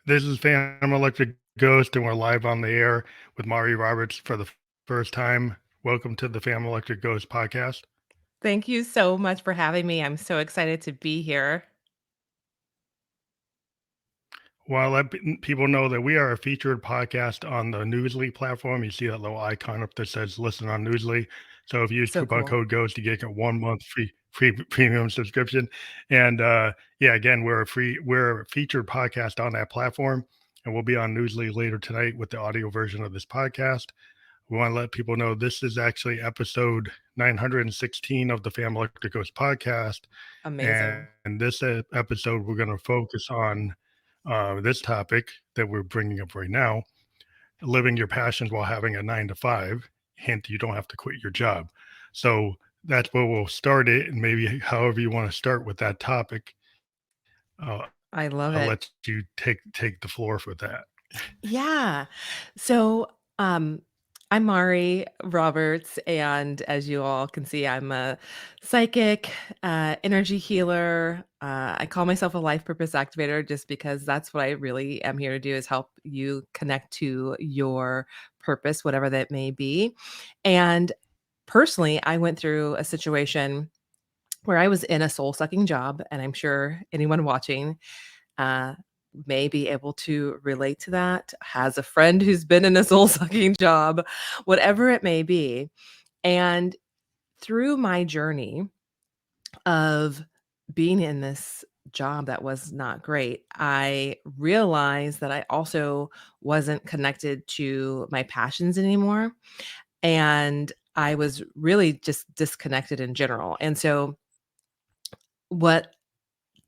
This is Phantom Electric Ghost, and we're live on the air with Mari Roberts for the first time. Welcome to the Phantom Electric Ghost podcast. Thank you so much for having me. I'm so excited to be here. Well, let people know that we are a featured podcast on the Newsly platform. You see that little icon up that says "Listen on Newsly." So if you use So coupon cool. code GHOST, you get a 1 month free premium subscription. And yeah, again, we're a featured podcast on that platform, and we'll be on Newsly later tonight with the audio version of this podcast. We want to let people know this is actually episode 916 of the Family Electric Ghost podcast. Amazing. And this episode, we're going to focus on this topic that we're bringing up right now, living your passions while having a 9 to 5. Hint, you don't have to quit your job. So that's where we'll start it. And maybe however you want to start with that topic, I I'll love let it. you take the floor for that. Yeah. So, um, I'm Mari Roberts, and as you all can see, I'm a psychic, energy healer. I call myself a life purpose activator just because that's what I really am here to do is help you connect to your purpose, whatever that may be. And personally, I went through a situation where I was in a soul sucking job, and I'm sure anyone watching uh, may be able to relate to that, has a friend who's been in a soul sucking job, whatever it may be. And through my journey of being in this job that was not great, I realized that I also wasn't connected to my passions anymore. And I was really just disconnected in general. And so, what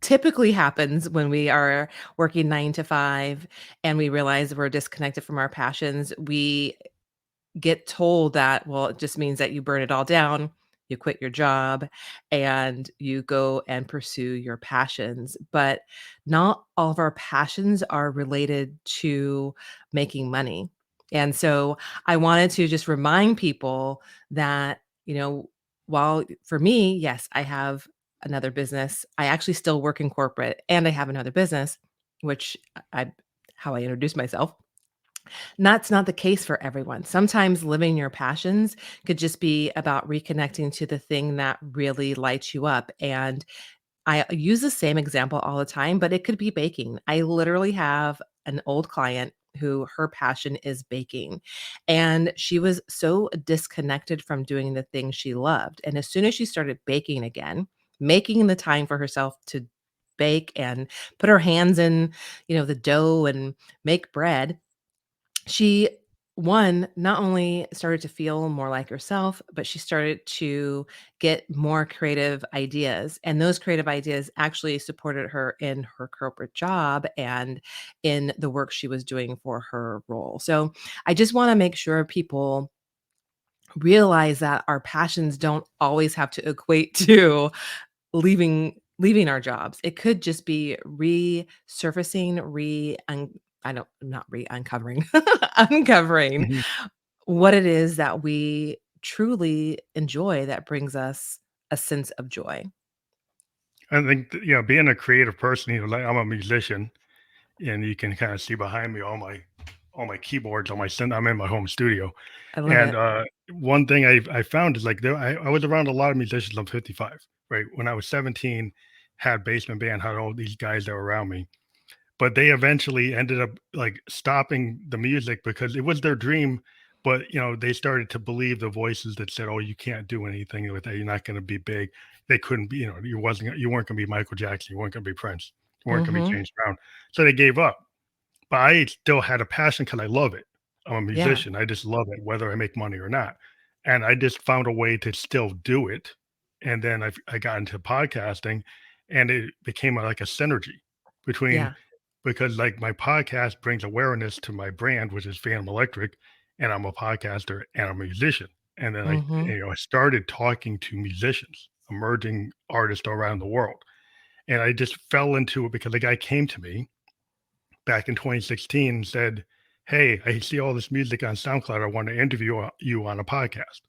typically happens when we are working 9 to 5 and we realize we're disconnected from our passions, we get told that, well, it just means that you burn it all down, you quit your job, and you go and pursue your passions. But not all of our passions are related to making money. And so I wanted to just remind people that, while for me, yes, I have another business. I actually still work in corporate and I have another business, which I how I introduce myself. That's not the case for everyone. Sometimes living your passions could just be about reconnecting to the thing that really lights you up. And I use the same example all the time, but it could be baking. I literally have an old client who her passion is baking. And she was so disconnected from doing the thing she loved. And as soon as she started baking again, making the time for herself to bake and put her hands in, the dough and make bread, she not only started to feel more like herself, but she started to get more creative ideas. And those creative ideas actually supported her in her corporate job and in the work she was doing for her role. So I just want to make sure people realize that our passions don't always have to equate to leaving our jobs. It could just be resurfacing, re un I don't not re uncovering, uncovering Mhm. what it is that we truly enjoy that brings us a sense of joy. I think, being a creative person, like I'm a musician, and you can kind of see behind me all my keyboards on my I'm in my home studio. I love And it. one thing I found is like I was around a lot of musicians. I'm 55, right? When I was 17, had basement band, had all these guys that were around me, but they eventually ended up like stopping the music because it was their dream. But they started to believe the voices that said, "Oh, you can't do anything with that. You're not going to be big." They couldn't be. You weren't going to be Michael Jackson. You weren't going to be Prince. You weren't going to be Mhm. James Brown. So they gave up. But I still had a passion because I love it. I'm a Yeah. musician. I just love it, whether I make money or not. And I just found a way to still do it. And then I got into podcasting, and it became like a synergy between, Yeah. because like my podcast brings awareness to my brand, which is Phantom Electric, and I'm a podcaster and a musician. And then Mhm. I started talking to musicians, emerging artists around the world. And I just fell into it because the guy came to me back in 2016 and said, "Hey, I see all this music on SoundCloud. I want to interview you on a podcast."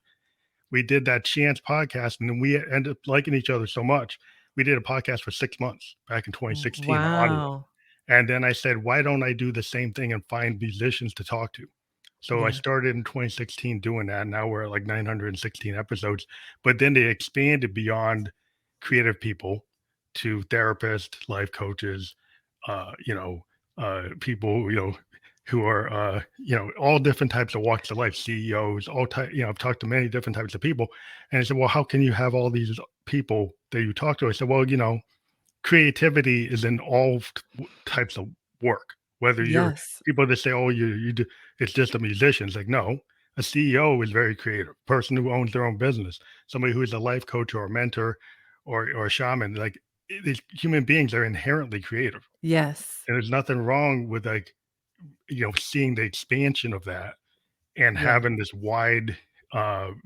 We did that chance podcast, and then we ended up liking each other so much. We did a podcast for 6 months back in 2016, audio. Wow. And then I said, why don't I do the same thing and find musicians to talk to? So I Yeah. started in 2016 doing that. Now we're at like 916 episodes. But then they expanded beyond creative people to therapists, life coaches, you know, people, who are, all different types of walks of life, CEOs, all type, I've talked to many different types of people. And I said, well, how can you have all these people that you talk to? I said, well, creativity is in all types of work. Whether you're Yes. people that say, "Oh, you do," it's just a musician. It's like no, a CEO is very creative. Person who owns their own business, somebody who is a life coach or a mentor, or a shaman. Like these human beings are inherently creative, Yes. and there's nothing wrong with like seeing the expansion of that and Yeah. having this wide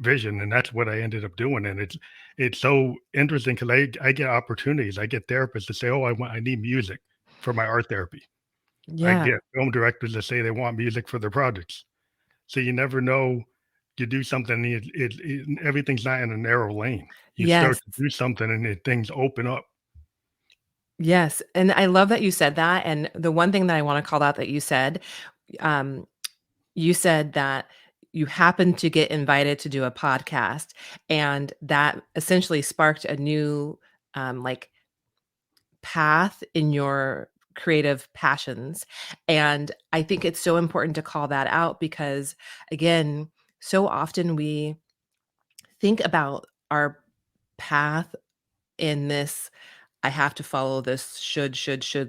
vision, and that's what I ended up doing. And it's so interesting because I get opportunities. I get therapists to say, "Oh, I need music for my art therapy." I Yeah. get film directors that say they want music for their projects. So you never know. You do something, everything's not in a narrow lane. You start Yes. to do something, and things open up. Yes, and I love that you said that, and the one thing that I wanna call out that um, you said that you happened to get invited to do a podcast, and that essentially sparked a new, like, path in your creative passions, and I think it's so important to call that out because, again, so often we think about our path in this I have to follow this should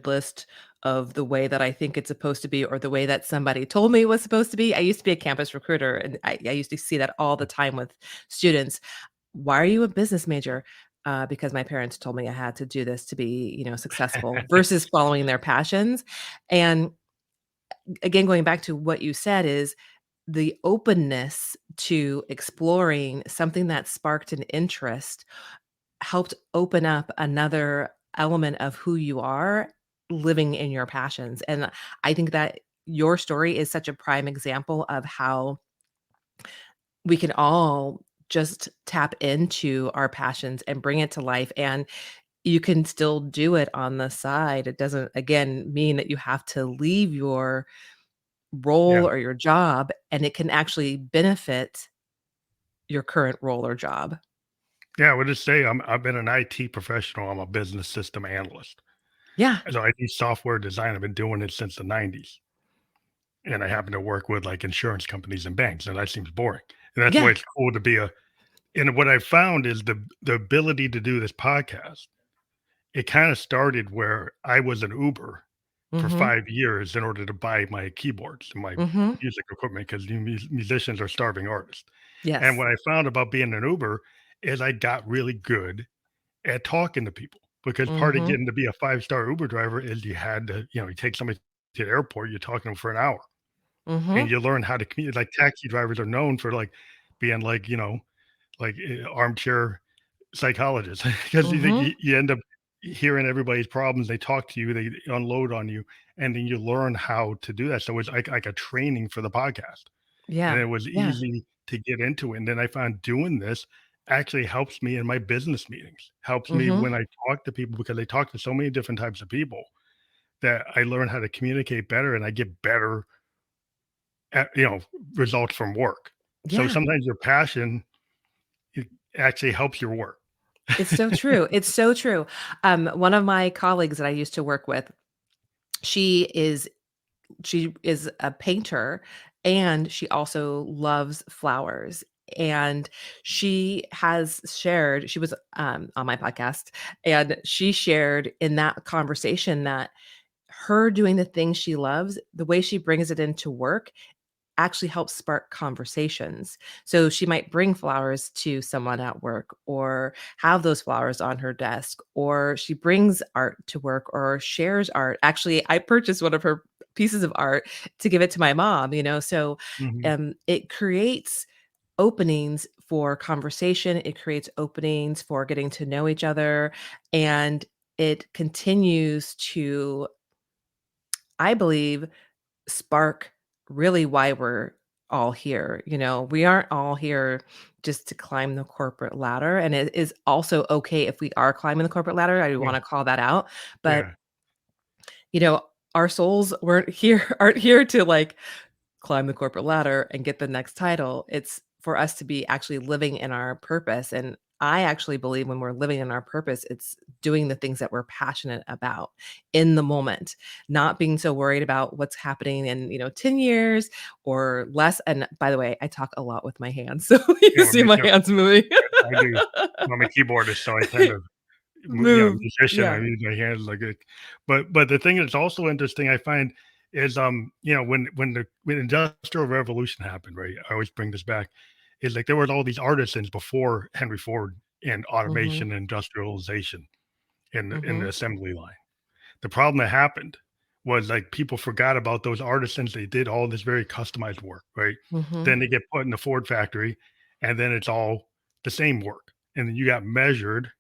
list of the way that I think it's supposed to be or the way that somebody told me it was supposed to be. I used to be a campus recruiter and I used to see that all the time with students. Why are you a business major? Because my parents told me I had to do this to be, successful versus following their passions. And again, going back to what you said is the openness to exploring something that sparked an interest helped open up another element of who you are living in your passions, and I think that your story is such a prime example of how we can all just tap into our passions and bring it to life, and you can still do it on the side. It doesn't, again, mean that you have to leave your Yeah, role or your job, and it can actually benefit your current role or job. yeah. I would just say I've been an IT professional. I'm a business system analyst. Yeah. So I do software design. I've been doing it since the '90s, and I happen to work with like insurance companies and banks, and that seems boring. And that's why Yeah. it's cool to be a. And what I found is the ability to do this podcast. It kind of started where I was an Uber for Mhm. 5 years in order to buy my keyboards and my Mhm. music equipment because musicians are starving artists. And Yes. what I found about being an Uber is I got really good at talking to people because part of Mhm. getting to be a five-star Uber driver is you had to, you take somebody to the airport, you're talking to them for an hour and Mhm. you learn how to communicate. Like taxi drivers are known for like being like, like armchair psychologist because Mhm. you end up hearing everybody's problems. They talk to you, they unload on you, and then you learn how to do that. So it's like a training for the podcast, and Yeah. it was Yeah. easy to get into it. And then I found doing this actually helps me in my business meetings, helps me Mhm. when I talk to people because I talk to so many different types of people that I learn how to communicate better and I get better at, results from work. So Yeah. sometimes your passion it actually helps your work. It's so true. It's so true. One of my colleagues that I used to work with, she is she is a painter and she also loves flowers. And she was on my podcast, and she shared in that conversation that her doing the things she loves, the way she brings it into work actually helps spark conversations. So she might bring flowers to someone at work or have those flowers on her desk, or she brings art to work or shares art. Actually, I purchased one of her pieces of art to give it to my mom, So Mhm. it creates openings for conversation, it creates openings for getting to know each other, and it continues to, I believe, spark really why we're all here. We aren't all here just to climb the corporate ladder. And it is also okay if we are climbing the corporate ladder. I do Yeah, want to call that out. But, yeah, you know, our souls aren't here to, like, climb the corporate ladder and get the next title. It's for us to be actually living in our purpose, and I actually believe when we're living in our purpose, it's doing the things that we're passionate about in the moment, not being so worried about what's happening in, 10 years or less. And by the way, I talk a lot with my hands, so you Yeah, well, see me my too. hands moving. I do. I'm a keyboardist, so I tend to Move. musician, I Yeah. use my hands like it. But the thing that's also interesting I find is, when Industrial Revolution happened, right? I always bring this back, is like there was all these artisans before Henry Ford and Mhm. automation and industrialization in the Mhm. assembly line. The problem that happened was like people forgot about those artisans. They did all this very customized work, right? Mhm. Then they get put in the Ford factory, and then it's all the same work. And then you got measured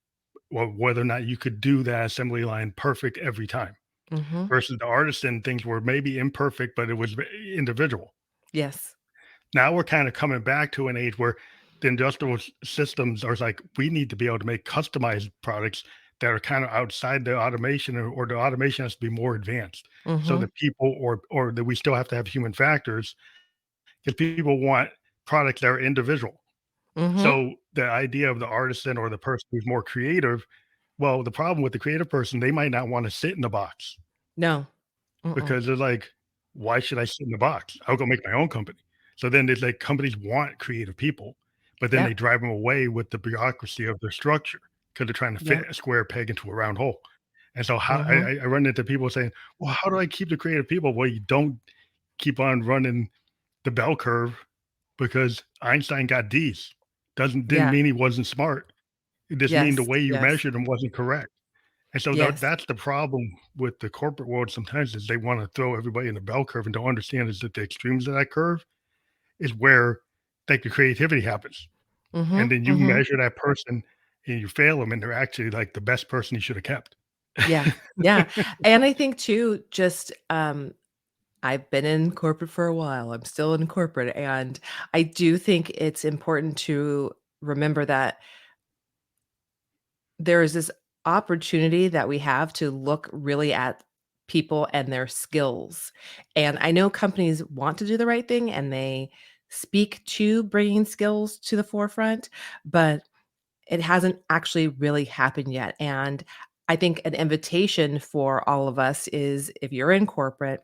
whether or not you could do that assembly line perfect every time Mhm. versus the artisan things were maybe imperfect, but it was individual. Yes. Now we're kind of coming back to an age where the industrial systems are like, we need to be able to make customized products that are kind of outside the automation, or the automation has to be more advanced so Mhm. that people, or that we still have to have human factors because people want products that are individual. Mhm. So the idea of the artisan or the person who's more creative, well, the problem with the creative person, they might not want to sit in the box No. Mm-mm. because they're like, why should I sit in the box? I'll go make my own company. So then it's like companies want creative people, but then they Yep. drive them away with the bureaucracy of their structure because they're trying to fit Yep. a square peg into a round hole. And so how Mhm. I run into people saying, well, how do I keep the creative people? Well, you don't keep on running the bell curve because Einstein got D's. Didn't Yeah. mean he wasn't smart. It just mean the Yes. way you Yes. measured him wasn't correct. And so Yes. that's the problem with the corporate world sometimes is they want to throw everybody in the bell curve and don't understand is that the extremes of that curve is where like the creativity happens. And Mhm. then you Mhm. measure that person and you fail them and they're actually like the best person you should have kept. Yeah. Yeah. And I think too, just, I've been in corporate for a while. I'm still in corporate, and I do think it's important to remember that there is this opportunity that we have to look really at people and their skills. And I know companies want to do the right thing and they speak to bringing skills to the forefront, but it hasn't actually really happened yet. And I think an invitation for all of us is if you're in corporate,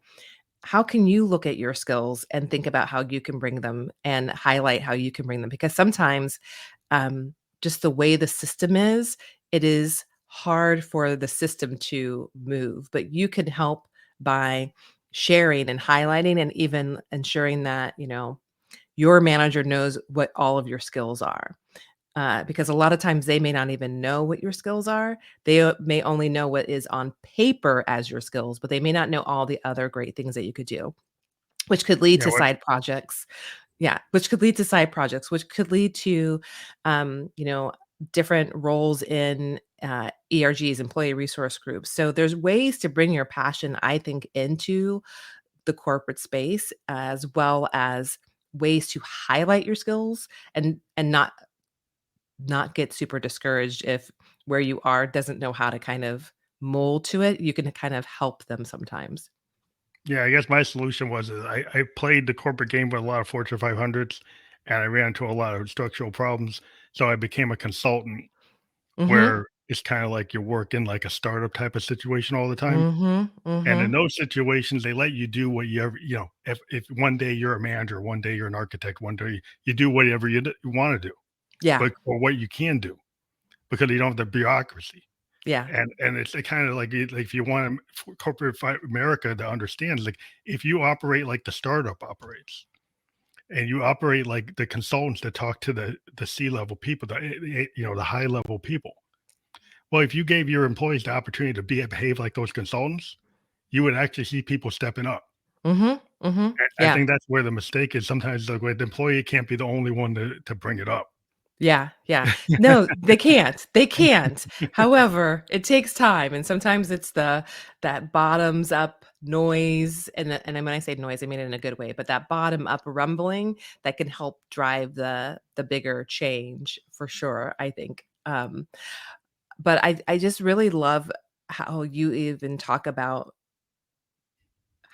how can you look at your skills and think about how you can bring them and highlight how you can bring them? Because sometimes just the way the system is, it is hard for the system to move, but you can help by sharing and highlighting and even ensuring that, your manager knows what all of your skills are. Because a lot of times they may not even know what your skills are. They may only know what is on paper as your skills, but they may not know all the other great things that you could do, which could lead Yeah, to what side projects. Yeah, which could lead to side projects, which could lead to, different roles in ERGs, employee resource groups. So there's ways to bring your passion, I think, into the corporate space, as well as ways to highlight your skills and not get super discouraged if where you are doesn't know how to kind of mold to it. You can kind of help them sometimes. yeah, I guess my solution was I played the corporate game with a lot of Fortune 500s and I ran into a lot of structural problems. So I became a consultant Mhm. where it's kind of like you're working like a startup type of situation all the time. Mhm. And in Mhm. those situations, they let you do what you ever, if one day you're a manager, one day you're an architect, one day you do whatever you want to do, Yeah. but or what you can do because you don't have the bureaucracy. Yeah. And it's kind of like, like if you want America to understand, like if you operate like the startup operates, and you operate like the consultants that talk to the C level people, the high level people. Well, if you gave your employees the opportunity to behave like those consultants, you would actually see people stepping up. Mhm. Mhm. I Yeah. think that's where the mistake is sometimes, like, where the employee can't be the only one to bring it up. Yeah, yeah. No, they can't, they can't. However, it takes time, and sometimes it's that bottoms up noise, and then when I say noise, I mean it in a good way, but that bottom up rumbling that can help drive the bigger change for sure, I think. But I just really love how you even talk about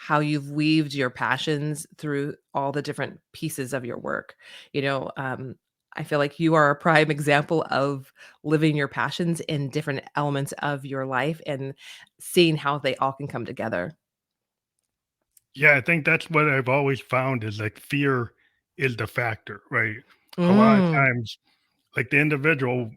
how you've weaved your passions through all the different pieces of your work. You know, I feel like you are a prime example of living your passions in different elements of your life and seeing how they all can come together. Yeah, I think that's what I've always found is like fear is the factor, right? A lot of Mm, times, like the individual,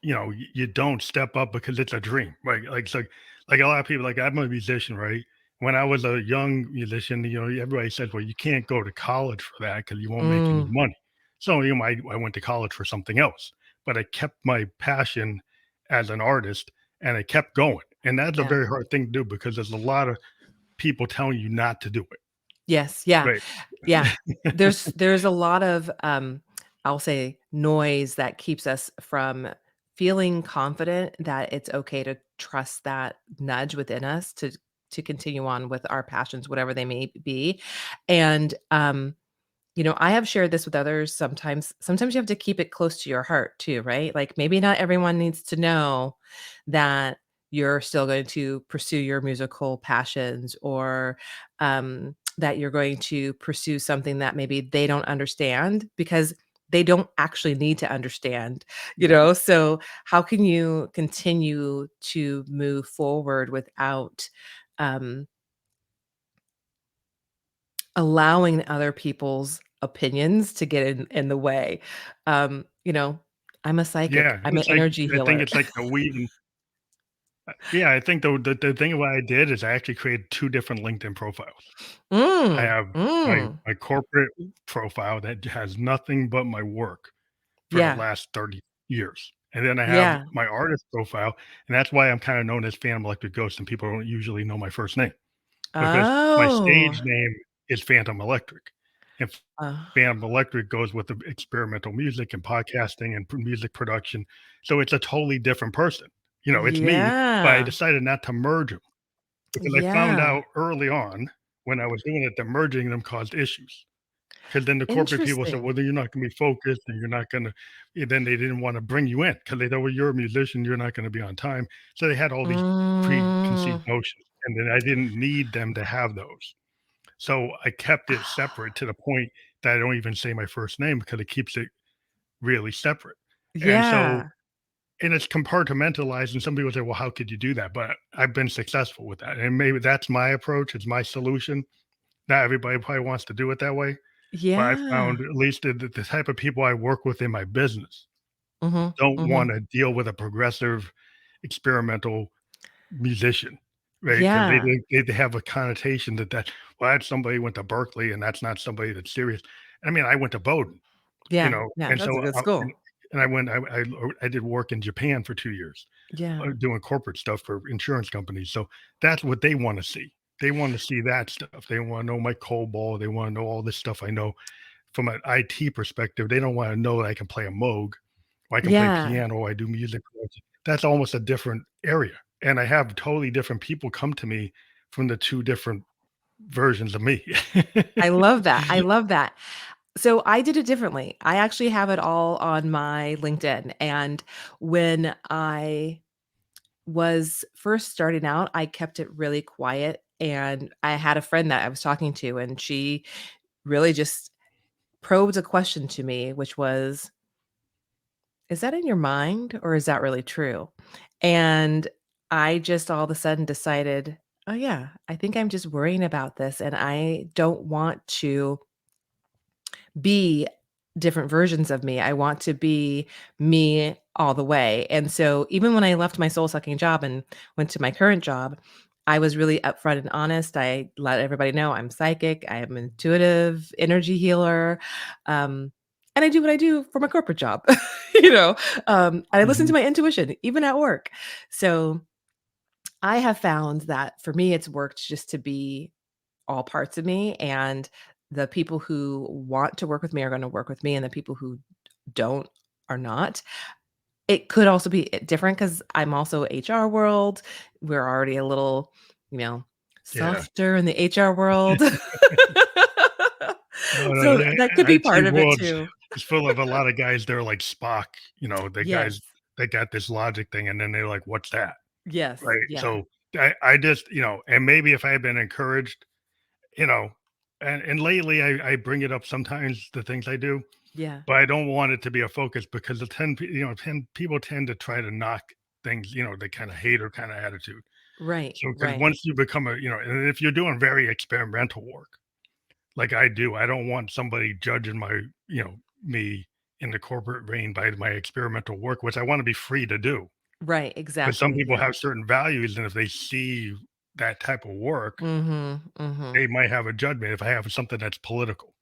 you don't step up because it's a dream, right? Like a lot of people, like I'm a musician, right? When I was a young musician, everybody says, well, you can't go to college for that because you won't make any mm, money. So, I went to college for something else, but I kept my passion as an artist and I kept going. And that's a yeah. very hard thing to do because there's a lot of people telling you not to do it, Yes, yeah, right? yeah. There's a lot of, I'll say, noise that keeps us from feeling confident that it's okay to trust that nudge within us to continue on with our passions, whatever they may be, and, I have shared this with others sometimes you have to keep it close to your heart too, right? Like, maybe not everyone needs to know that you're still going to pursue your musical passions or, that you're going to pursue something that maybe they don't understand because they don't actually need to understand, you Right. know? So, how can you continue to move forward without, um allowing other people's opinions to get in the way. You know, I'm a psychic, Yeah, I'm an it's like energy I think healer. it's like the weaving. Yeah, I think the thing what I did is I actually created 2 different LinkedIn profiles. I Mm, have my mm, my corporate profile that has nothing but my work for the yeah, last 30 years, and then I have yeah. my artist profile, and that's why I'm kinda known as Phantom Electric Ghost, and people don't usually know my first name, because my Oh, stage name is Phantom Electric, and uh, Phantom Electric goes with the experimental music and podcasting and music production, so it's a totally different person. It's me, but I yeah, decided not to merge 'em. Because I found yeah. out early on when I was doing it that merging them caused issues. Because then the corporate people said, Interesting. "Well, then you're not gonna be focused and you're not gonna." Then they didn't wanna bring you in because they thought, "Well, you're a musician, you're not gonna be on time." So they had all these Mm, preconceived notions, and then I didn't need them to have those. So I kept it separate to the point that I don't even say my first name because it keeps it really separate. And so yeah, and it's compartmentalized, and some people say, "Well, how could you do that?" But I've been successful with that, and maybe that's my approach, it's my solution. Not everybody probably wants to do it that way, but I yeah. found at least the type of people I work with in my business Mhm, don't mhm. wanna deal with a progressive, experimental musician, right? Because Yeah, they have a connotation well, that's somebody who went to Berkeley, and that's not somebody that's serious. I mean, I went to Bowdoin, yeah, yeah, and that's a so, good and school. I went I did work in Japan for 2 years. Yeah, Doing corporate stuff for insurance companies. So that's what they want to see. They want to see that stuff. They want to know my COBOL. They want to know all this stuff I know from an IT perspective. They don't want to know that I can play a Moog or I can play yeah. piano or I do music production. That's almost a different area. And I have totally different people come to me from the 2 different versions of me. I love that, I love that. So I did it differently. I actually have it all on my LinkedIn, and when I was first starting out, I kept it really quiet, and I had a friend that I was talking to, and she really just probed a question to me, which was, "Is that in your mind, or is that really true?" And I just all of a sudden decided, "Oh, yeah, I think I'm just worrying about this, and I don't want to be different versions of me. I want to be me all the way." And so even when I left my soul sucking job and went to my current job, I was really upfront and honest. I let everybody know I'm psychic, I am intuitive, energy healer, and I do what I do for my corporate job. And I listen to Mhm. my intuition even at work. So I have found that for me, it's worked just to be all parts of me, and the people who want to work with me are gonna work with me, and the people who don't are not. It could also be different because 'cause I'm also HR world. We're already a little, you know, Yeah. softer in the HR world. No, no, So that could be IT part of it world too. is full of a lot of guys, they're like Spock, the Yes. guys that got this logic thing, and then they're like, "What's that?" Yes. Right? Yeah. So, I just and maybe if I had been encouraged, you know, and lately I bring it up sometimes, the things I do, Yeah. but I don't want it to be a focus because the 10, people tend to try to knock things, they kind of hater kind of attitude. Right, So, because right, once you become and if you're doing very experimental work, like I do, I don't want somebody judging me in the corporate vein by my experimental work, which I want to be free to do. right, But some exactly, people yeah. have certain values, and if they see that type of work, Mhm, mhm. they might have a judgment. If I have something that's political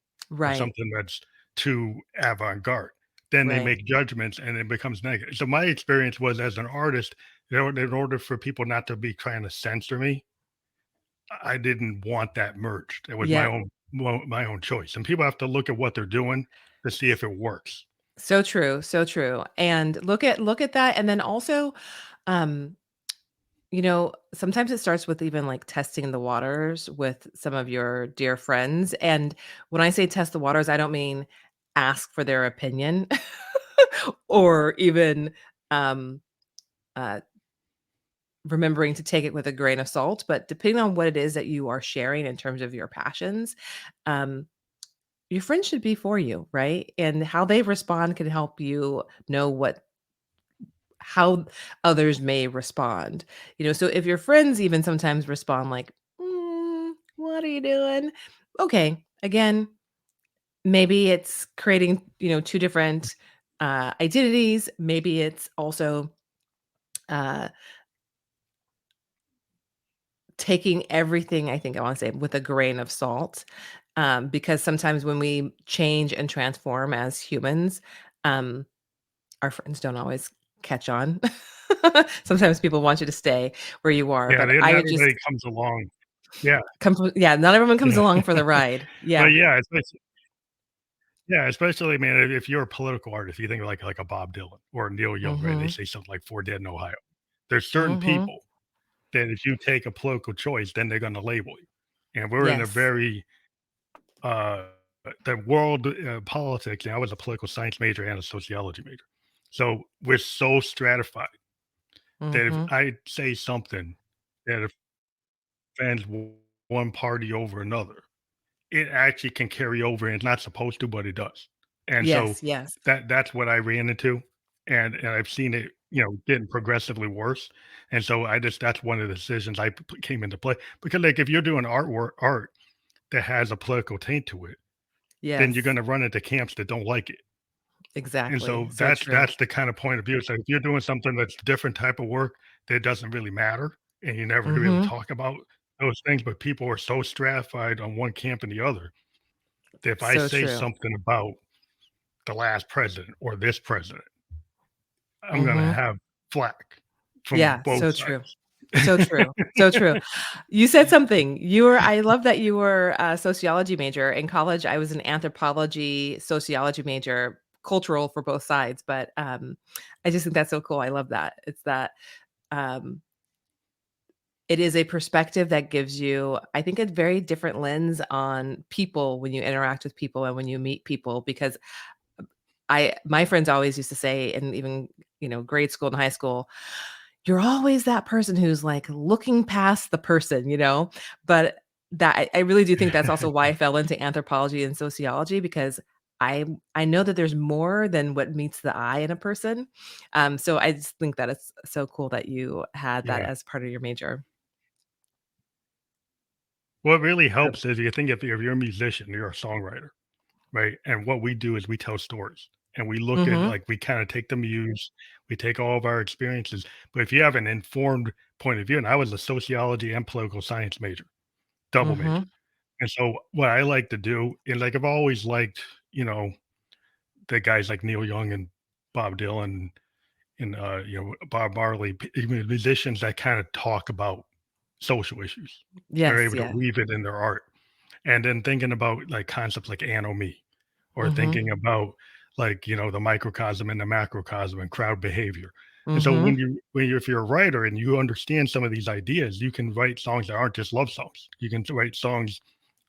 or Right, something that's too avant-garde, then they right. make judgments and it becomes negative. So my experience was as an artist, in order for people not to be trying to censor me, I didn't want that merged. It was Yeah. my own choice. And people have to look at what they're doing to see if it works. So true, so true. And look at that, and then also, um, sometimes it starts with even, like, testing the waters with some of your dear friends, and when I say test the waters, I don't mean ask for their opinion or even, um, uh, remembering to take it with a grain of salt, but depending on what it is that you are sharing in terms of your passions, um, your friends should be for you, right? And how they respond can help you know how others may respond. So if your friends even sometimes respond like, what are you doing? Okay, again, maybe it's creating, two different identities. Maybe it's also uh, taking everything, I think I want to say, with a grain of salt. Because sometimes when we change and transform as humans, um, our friends don't always catch on. Sometimes people want you to stay where you are, Yeah, but not I everybody just comes along. Yeah. yeah, not everyone comes Yeah. along for the ride. But Yeah. especially, man, if you're a political artist, you think like a Bob Dylan or Neil Young, right? They Mhm. say something like "4 Dead in Ohio." There's certain Mhm. people that if you take a political choice, then they're gonna label you. And we're in a Yes. very, uh the world, politics, I was a political science major and a sociology major. So, we're so stratified that if Mhm. I say something that offends one party over another, it actually can carry over, and it's not supposed to, but it does. And so Yes, yes. that's what I ran into, and I've seen it, getting progressively worse. And so that's one of the decisions came into play because like if you're doing art that has a political taint to it, then you're Yes. going to run into camps that don't like it. And Exactly. so So true. that's the kind of point of view. So if you're doing something that's different type of work that doesn't really matter, and you never really Mhm. talk about those things, but people are so stratified on one camp and the other that if I So say true. something about the last president or this president, I'm gonna Mhm. have flack from Yeah, both so true. sides. So true. So true. You said something. I love that you were a sociology major. In college, I was an anthropology, sociology major, cultural for both sides, but, I just think that's so cool. I love that. It's that, um, it is a perspective that gives you, I think, a very different lens on people when you interact with people and when you meet people because I my friends always used to say, and even, grade school and high school, "You're always that person who's, like, looking past the person," you know? But that I really do think that's also why I fell into anthropology and sociology because I know that there's more than what meets the eye in a person. So I just think that it's so cool that you had that Yeah. as part of your major. What really So helps is you think if you're a musician, you're a songwriter, right? And what we do is we tell stories and we look at Mhm, like we kind of take the muse, we take all of our experiences. But if you have an informed point of view, and I was a sociology and political science major, double major. mhm. And so what I like to do, and like I've always liked, the guys like Neil Young and Bob Dylan and Bob Marley, musicians that kind of talk about social issues. They're Yes, able to yeah. weave it in their art. And then thinking about like concepts like anomie or Mhm, thinking about like, the microcosm and the macrocosm and crowd behavior. And so mhm. if you're a writer and you understand some of these ideas, you can write songs that aren't just love songs. You can write songs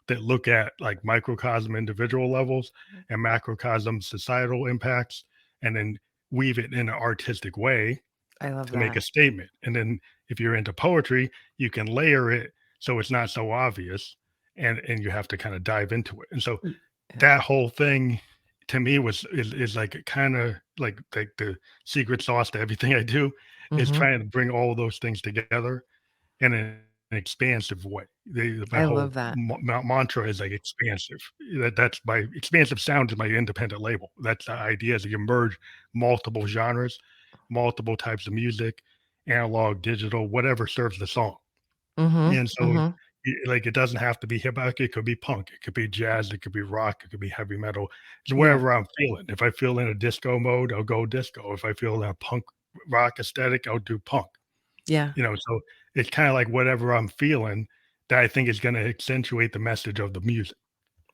that look at like microcosm individual levels and macrocosm societal impacts, and then weave it in an artistic way I love to make a that. statement. And then if you're into poetry, you can layer it so it's not so obvious. and you have to kind of dive into it. And so Y yeah. that whole thing to me is like kind of like the secret sauce to everything I do is Mhm. trying to bring all those things together in an expansive way. My I whole love that. mantra is like expansive. That's my expansive sound is my independent label. That's the idea is you merge multiple genres, multiple types of music, analog, digital, whatever serves the song. Mhm, And so, mhm. like, it doesn't have to be hip hop, it could be punk, it could be jazz, it could be rock, it could be heavy metal. It's Yeah, wherever I'm feeling. If I feel in a disco mode, I'll go disco. If I feel in a punk rock aesthetic, I'll do punk. yeah, So it's kinda like whatever I'm feeling that I think is gonna accentuate the message of the music.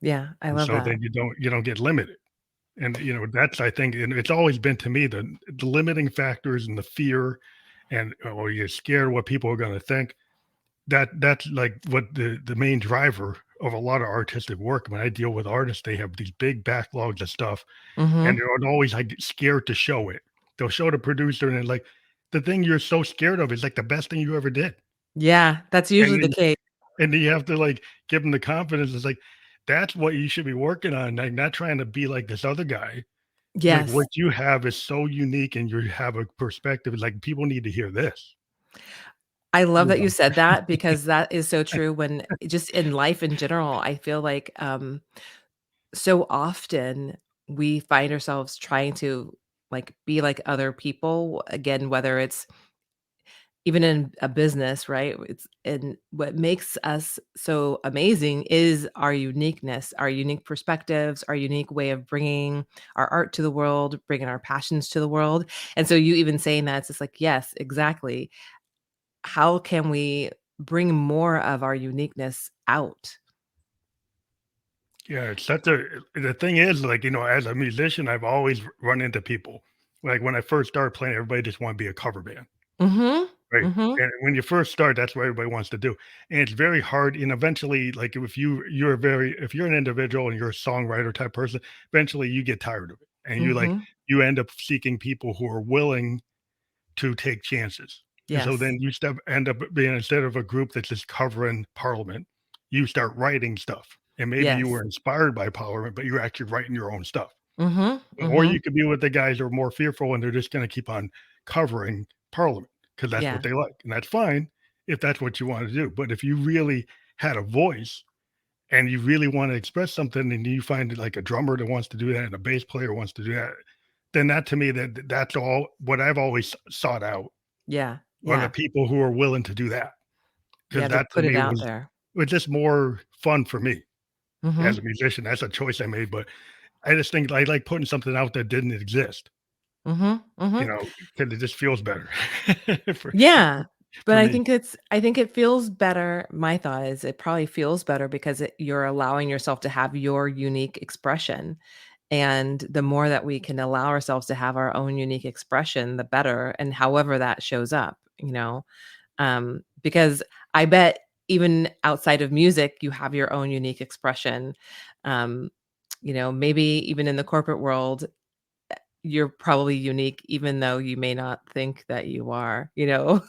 yeah, I And love so that. then you don't get limited. And, that's I think and it's always been to me the limiting factors and the fear and, or you're scared what people are gonna think. That's like what the main driver of a lot of artistic work. When I deal with artists, they have these big backlogs of stuff, and Mhm. they're always like scared to show it. They'll show the producer, and then like the thing you're so scared of is like the best thing you ever did, Yeah, that's and usually the then case. and then you have to like give them the confidence. It's like that's what you should be working on, like not trying to be like this other guy. Like Yes. what you have is so unique, and you have a perspective. Like people need to hear this. I love You that you know? said that because that is so true when just in life in general, I feel like, so often we find ourselves trying to, like, be like other people, again, whether it's even in a business, right? It's and what makes us so amazing is our uniqueness, our unique perspectives, our unique way of bringing our art to the world, bringing our passions to the world. And so you even saying that, it's just like, yes, exactly. How can we bring more of our uniqueness out? Yeah, it's such a the thing is, like, as a musician, I've always run into people. Like when I first started playing, everybody just want to be a cover band, Mhm. right? Mhm. And when you first start, that's what everybody wants to do. And it's very hard. And eventually, like if you're an individual and you're a songwriter type person, eventually you get tired of it. And Mhm. you end up seeking people who are willing to take chances. And so Yes. then you end up being instead of a group that's just covering Parliament, you start writing stuff. And maybe you were Yes. inspired by Parliament, but you're actually writing your own stuff. Mhm. Or you Mhm. could be with the guys who are more fearful and they're just going to keep on covering Parliament because that's what Yeah. they like. And that's fine if that's what you want to do. But if you really had a voice and you really want to express something and you find like a drummer that wants to do that and a bass player wants to do that, then that to me that's all what I've always sought out Yeah. are the Yeah. people who are willing to do that, Yeah, because to that to put it me out there. was just more fun for me as Mhm. a musician. That's a choice I made, but I just think I like putting something out that didn't exist, Mhm. Mhm. because it just feels better for Yeah, but for me. I think it feels better. My thought is it probably feels better because you're allowing yourself to have your unique expression, and the more that we can allow ourselves to have our own unique expression, the better, and however that shows up, because I bet even outside of music, you have your own unique expression. Um, maybe even in the corporate world, you're probably unique even though you may not think that you are, you know?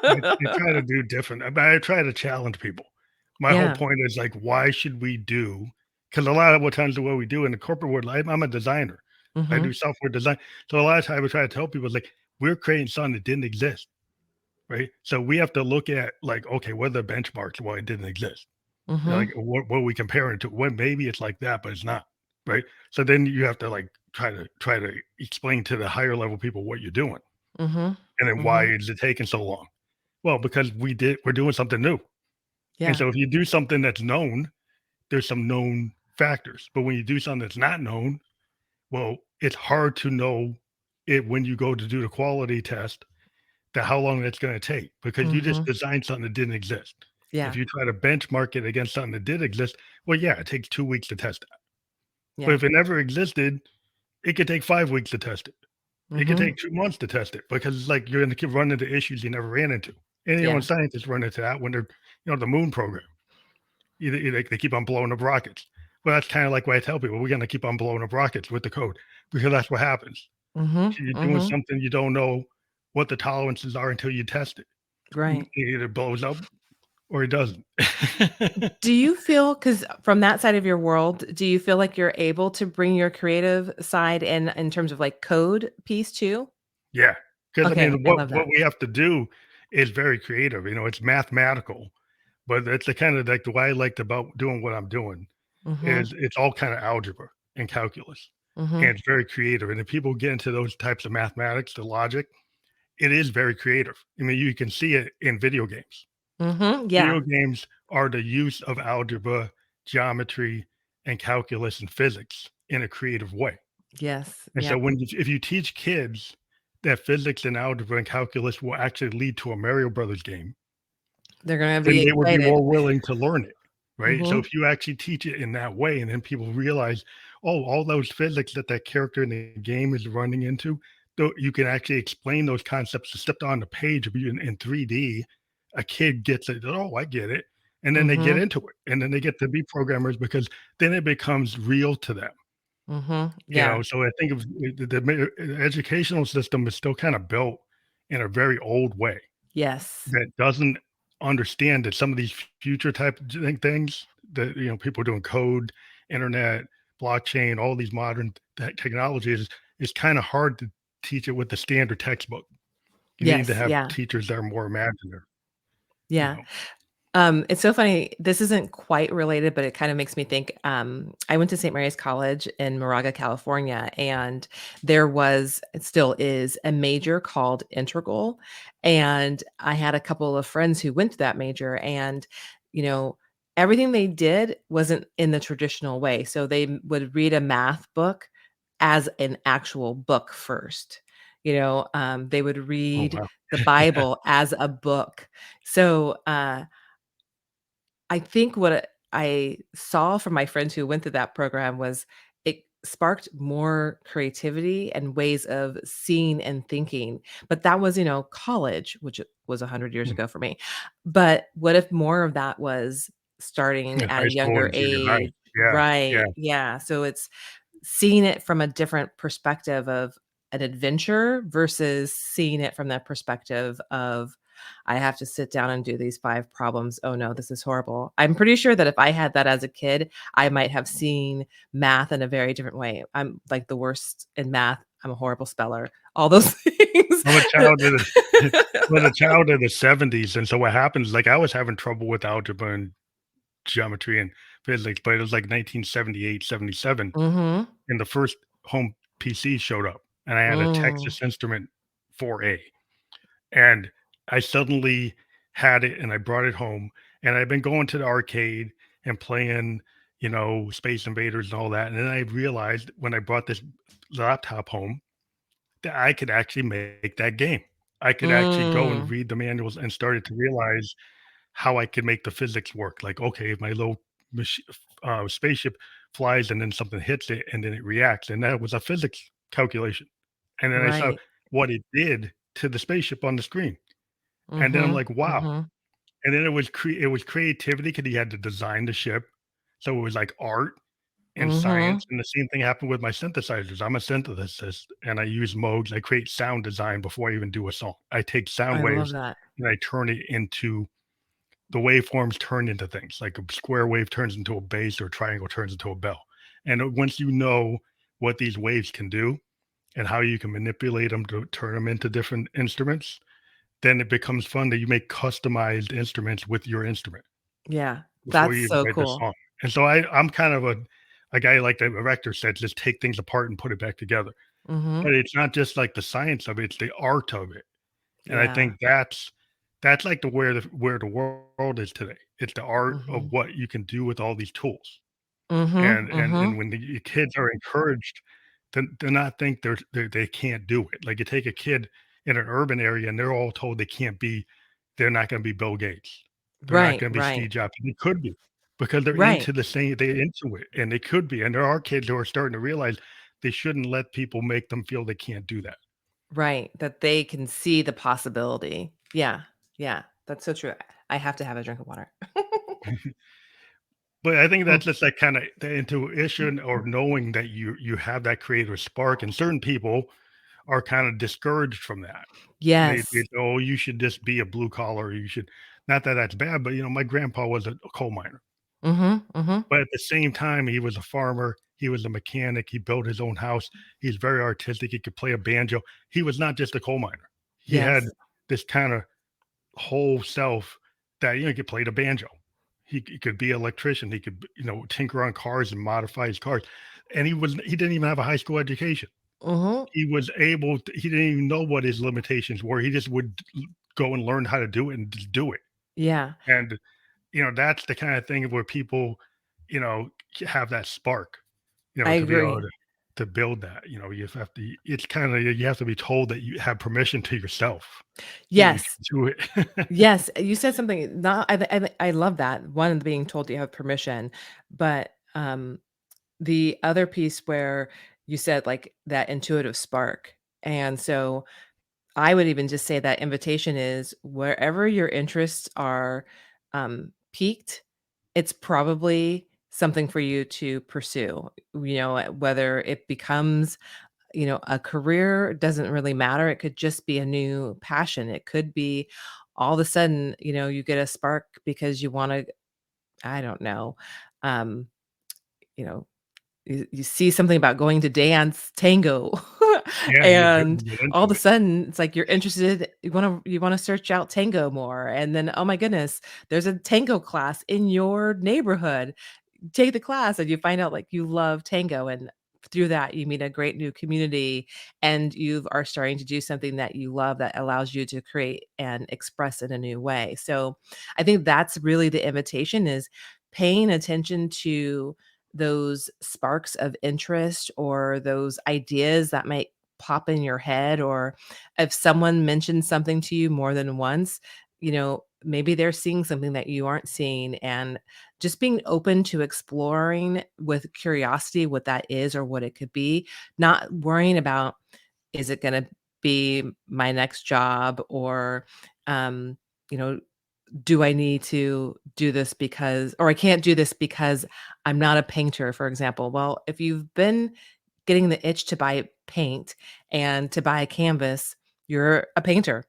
I try to do different. I try to challenge people. My whole Yeah. point is like, why should we do? Because a lot of what times the what we do in the corporate world, I'm a designer. I Mhm, do software design. So a lot of times I try to tell people like we're creating something that didn't exist, right? So we have to look at like, okay, what are the benchmarks why it didn't exist? Like mhm, what are we comparing it to? When maybe it's like that, but it's not, right? So then you have to like try to explain to the higher level people what you're doing, mhm, and then why mhm. is it taking so long? Well, because we're doing something new. And Yeah. so if you do something that's known, there's some known factors. But when you do something that's not known, well, it's hard to know it when you go to do the quality test that how long that's going to take because you just Mhm. designed something that didn't exist. If Yeah, you try to benchmark it against something that did exist, well, yeah, it takes 2 weeks to test it. But yeah. if it never existed, it could take 5 weeks to test it. It could Mhm. take 2 months to test it because it's like you're going to keep running into issues you never ran into. And Yeah. scientists run into that when they're the moon program. They keep on blowing up rockets. Well, that's kind of like what I tell people: we're going to keep on blowing up rockets with the code because that's what happens. Mhm, You're doing mhm. something you don't know what the tolerances are until you test it. Right. It either blows up or it doesn't. Do you feel, because from that side of your world, do you feel like you're able to bring your creative side in terms of, like, code piece too? Yeah, because I Okay, mean, I what love what that. we have to do is very creative, it's mathematical, but it's the kinda like the way I liked about doing what I'm doing Mhm, is it's all kinda algebra and calculus, mhm, and it's very creative, and if people get into those types of mathematics, the logic, it is very creative. I mean, you can see it in video games. mhm, Video yeah, games are the use of algebra, geometry, and calculus and physics in a creative way. yes, And yeah, so if you teach kids that physics and algebra and calculus will actually lead to a Mario Brothers game, they're gonna then be they would be excited. more willing to learn it, right? So Mhm, if you actually teach it in that way, and then people realize, oh, all those physics that that character in the game is running into, though you can actually explain those concepts stepped on the page of you in 3D. A kid gets it. Oh, I get it, and then they get mhm, into it, and then they get to be programmers because then it becomes real to them. mhm, yeah, So I think of the educational system is still kind of built in a very old way yes, that doesn't understand that some of these future type things that people are doing code, internet, blockchain, all these modern technologies is kind of hard to teach it with the standard textbook. You need to yes, have yeah, teachers that are more imaginative, you yeah. know. It's so funny. This isn't quite related, but it kind of makes me think. I went to St. Mary's College in Moraga, California, and there was, it still is, a major called Integral. And I had a couple of friends who went to that major, and, you know, everything they did wasn't in the traditional way. So they would read a math book as an actual book first. They would Oh read wow. the Bible as a book. So, I think what I saw from my friends who went through that program was it sparked more creativity and ways of seeing and thinking. But that was, college, which it was 100 years Hmm. ago for me. But what if more of that was starting In at a high school younger and junior high. age? Yeah, yeah. Right. Yeah. So it's seeing it from a different perspective of an adventure versus seeing it from that perspective of, I have to sit down and do these 5 problems. Oh no, this is horrible. I'm pretty sure that if I had that as a kid, I might have seen math in a very different way. I'm like the worst in math. I'm a horrible speller. All those things. I'm a child of the was a child of the '70s, and so what happens, like, I was having trouble with algebra and geometry and physics, but it was like 1978, 77, Mhm. and the first home PC showed up, and I had a Mm. Texas Instrument 4A, and I suddenly had it, and I brought it home, and I'd been going to the arcade and playing, Space Invaders and all that, and then I realized when I brought this laptop home that I could actually make that game. I could actually go and Mm. read the manuals and started to realize how I could make the physics work. Like, okay, if my little spaceship flies and then something hits it and then it reacts, and that was a physics calculation. And then I saw Right. what it did to the spaceship on the screen, and then I'm Mhm. like, wow. Mhm. And then it was creativity because he had to design the ship, so it was like art and Mhm. science, and the same thing happened with my synthesizers. I'm a synthesist, and I use modes. I create sound design before I even do a song. I take sound I love waves that. and I turn it into the waveforms turn into things. Like a square wave turns into a bass or a triangle turns into a bell. And once you know what these waves can do and how you can manipulate them to turn them into different instruments, then it becomes fun that you make customized instruments with your instrument Yeah. before That's you even so write the cool. song. And so I'm kind of a guy like the rector said, just take things apart and put it back together. Mhm. But it's not just like the science of it, it's the art of it. And I Yeah. think that's like where the world is today. It's the art of Mhm. what you can do with all these tools. Mhm. And Mhm. when the kids are encouraged to not think they can't do it. Like you take a kid in an urban area and they're all told they're not gonna be Bill Gates. They're not Right, gonna be right, Steve Jobs. They could be because right, they're into it, and they could be. And there are kids who are starting to realize they shouldn't let people make them feel they can't do that. right, that they can see the possibility. Yeah, yeah, that's so true. I have to have a drink of water. But I think Mm. that's just like kinda the intuition or knowing that you have that creative spark, and certain people are kinda discouraged from that. They Yes. "Oh, you should just be a blue collar, you should" not that that's bad, but, my grandpa was a coal miner. Mhm, mhm. But at the same time, he was a farmer, he was a mechanic, he built his own house, he's very artistic, he could play a banjo. He was not just a coal miner. He had Yes. this kinda whole self that, he could play the banjo. He could be an electrician, he could, tinker on cars and modify his cars, and he didn't even have a high school education. Mhm. He didn't even know what his limitations were, he just would go and learn how to do it and just do it, Yeah, and that's the kind of thing where people, you know, have that spark, I to be able agree. to build that. You have to. It's kind of you have to be told that you have permission to yourself that you Yes. can do it. Yes, you said something not I love that, one, being told you have permission, but, the other piece where you said, like, that intuitive spark, and so I would even just say that invitation is wherever your interests are, peaked, it's probably something for you to pursue, whether it becomes a career doesn't really matter. It could just be a new passion. It could be all of a sudden, you get a spark because you want to, I don't know, um, you know, you see something about going to dance tango Yeah, and you get all of into a it. sudden it's like you're interested, you want to search out tango more, and then oh my goodness, there's a tango class in your neighborhood. Take the class and you find out like you love tango, and through that you meet a great new community, and you are starting to do something that you love that allows you to create and express in a new way. So I think that's really the invitation, is paying attention to those sparks of interest or those ideas that might pop in your head, or if someone mentions something to you more than once, maybe they're seeing something that you aren't seeing, and just being open to exploring with curiosity what that is or what it could be, not worrying about, is it going to be my next job, or um you know do I need to do this because, or I can't do this because I'm not a painter, for example. Well, if you've been getting the itch to buy paint and to buy a canvas, you're a painter.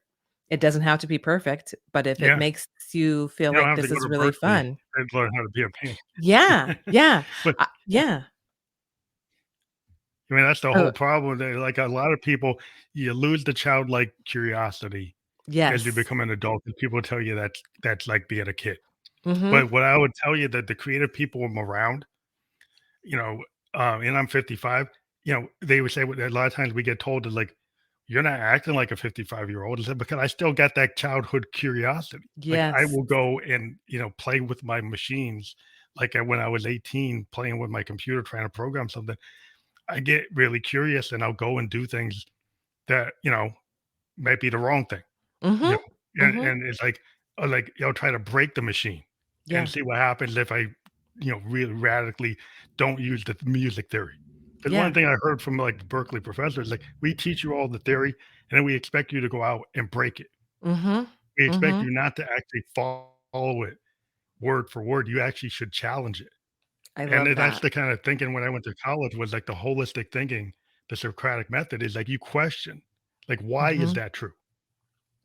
It doesn't have to be perfect, but if it Yeah, makes you feel you don't like have to this go is to really Berkeley fun. and learn how to be a Yeah, painter. yeah, But yeah. I mean, that's the Oh, whole problem. Like a lot of people, you lose the childlike curiosity as you yes. become an adult, and people tell you that's like being a kid. Mhm. But what I would tell you that the creative people I'm around, you know, and I'm 55, they would say a lot of times we get told that like, you're not acting like a 55-year-old. I said, because I still got that childhood curiosity. Like I Yes. will go and, play with my machines. Like when I was 18, playing with my computer, trying to program something, I get really curious and I'll go and do things that, might be the wrong thing. You Mhm. know, and Mhm. and it's like, try to break the machine and Yeah. see what happens if I, really radically don't use the music theory. Because one Yeah. thing I heard from, like, the Berkeley professors, like, "We teach you all the theory, and then we expect you to go out and break it. Mhm. We expect Mhm. you not to actually follow it word for word, you actually should challenge it." I And love that's that. the kinda thinking when I went to college was, like, the holistic thinking, the Socratic method is, like, you question, like, "Why is Mhm. that true?"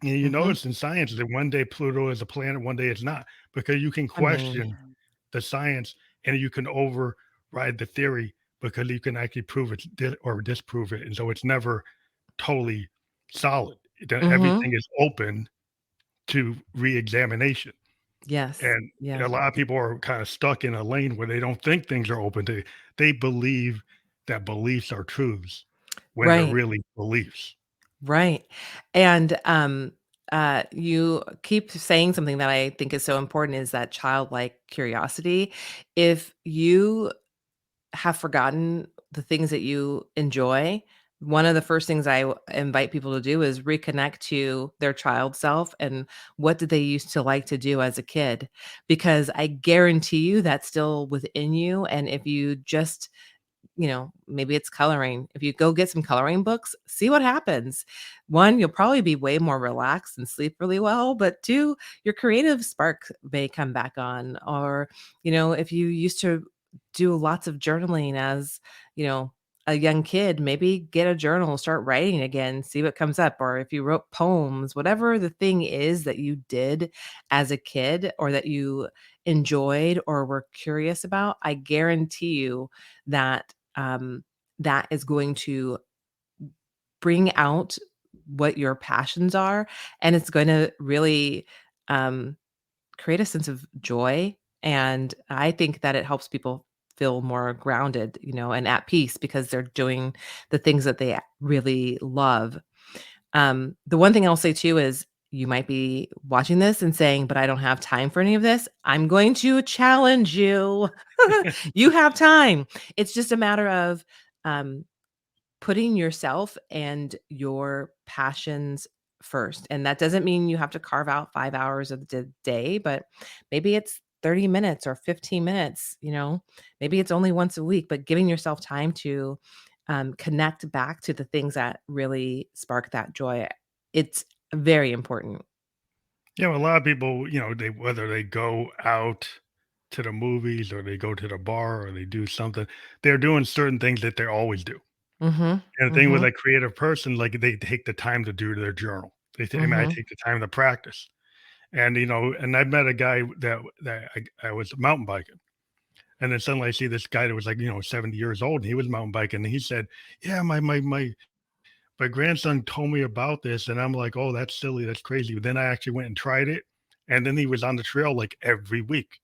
You Mhm. notice in science that one day Pluto is a planet, one day it's not, because you can I mean, question the science and you can override the theory because you can actually prove it or disprove it. And so it's never totally solid. mhm. Everything is open to re-examination. Yes. And Yeah. a lot of people are kind of stuck in a lane where they don't think things are open to, they believe that beliefs are truths when they're Right. really beliefs. Right. And you keep saying something that I think is so important, is that childlike curiosity. If you have forgotten the things that you enjoy, one of the first things I invite people to do is reconnect to their child self and what did they used to like to do as a kid? Because I guarantee you that's still within you. And if you just, maybe it's coloring. If you go get some coloring books, see what happens. One, you'll probably be way more relaxed and sleep really well. But two, your creative spark may come back on. Or, if you used to do lots of journaling as, you know, a young kid, maybe get a journal, start writing again, see what comes up. Or if you wrote poems, whatever the thing is that you did as a kid or that you enjoyed or were curious about, I guarantee you that that is going to bring out what your passions are, and it's going to really um, create a sense of joy. And I think that it helps people feel more grounded, and at peace because they're doing the things that they really love. The one thing I'll say too is you might be watching this and saying, but I don't have time for any of this. I'm going to challenge you. You have time. It's just a matter of um, putting yourself and your passions first. And that doesn't mean you have to carve out 5 hours of the day, but maybe it's 30 minutes or 15 minutes, maybe it's only once a week, but giving yourself time to connect back to the things that really spark that joy. It's very important. Yeah, well, a lot of people, they whether they go out to the movies or they go to the bar or they do something, they're doing certain things that they always do. Mhm. And the thing with Mhm. a creative person, like they take the time to do their journal. They might Mhm. take the time to practice. And and I met a guy that I was mountain biking. And then suddenly I see this guy that was like, 70 years old, and he was mountain biking. And he said, "Yeah, my grandson told me about this." And I'm like, "Oh, that's silly, that's crazy." But then I actually went and tried it. And then he was on the trail like every week.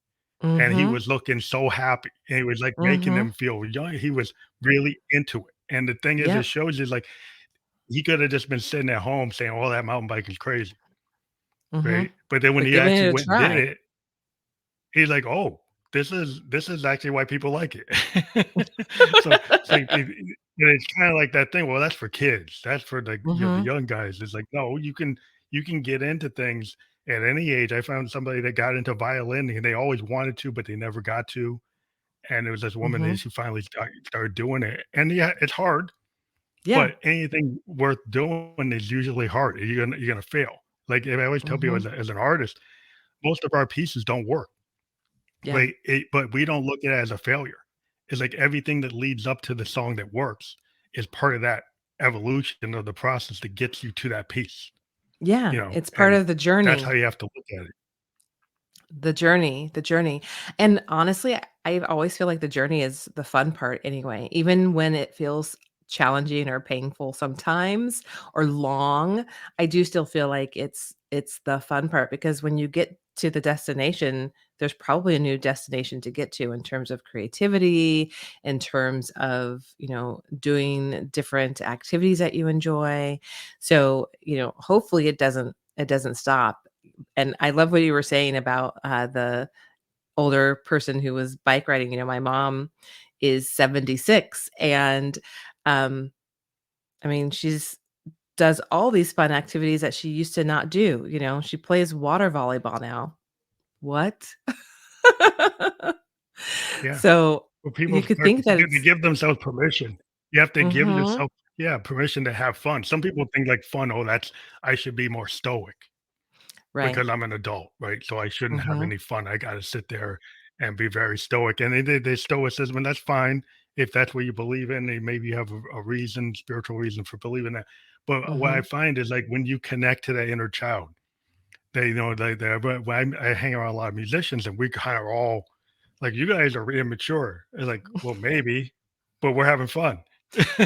And he Mhm. was looking so happy. And he was like making Mhm. them feel young. He was really into it. And the thing is, it Yep. shows you like he could have just been sitting at home saying, "Oh, that mountain bike is crazy." Mhm. Right. But then when But he giving actually it a went and did try. it, he's like, "Oh, this is actually why people like it." So it's like it's kinda like that thing, well, that's for kids. That's for the Mhm. young guys. It's like, no, you can get into things at any age. I found somebody that got into violin and they always wanted to, but they never got to. And it was this woman that Mhm. she finally started doing it. And yeah, it's hard, Yeah. but anything worth doing is usually hard. You're gonna fail. Like I always tell people Mhm. as an artist, most of our pieces don't work. Yeah. But we don't look at it as a failure. It's like everything that leads up to the song that works is part of that evolution of the process that gets you to that piece, Yeah, it's part and of the that's how journey. you have to look at it. The journey. And honestly, I always feel like the journey is the fun part anyway, even when it feels challenging or painful sometimes or long, I do still feel like it's the fun part because when you get to the destination, there's probably a new destination to get to in terms of creativity, in terms of, doing different activities that you enjoy. So, hopefully it doesn't stop. And I love what you were saying about, the older person who was bike riding. My mom is 76 and, um, I mean, she's does all these fun activities that she used to not do. She plays water volleyball now. What? Yeah. So, Well, people you could start think that to it's give themselves permission. You have to give Mhm. yourself, yeah, permission to have fun. Some people think like fun, "Oh, that's I should be more stoic." Right. Because I'm an adult, right? So I shouldn't have Mhm. any fun. I gotta sit there and be very stoic. And they stoicism, and that's fine if that's what you believe in. And maybe you have a reason, spiritual reason for believing that. But what I Mhm. find is like when you connect to that inner child, when I hang around a lot of musicians and we kind of all like, you guys are immature. It's like, well, maybe, but we're having fun.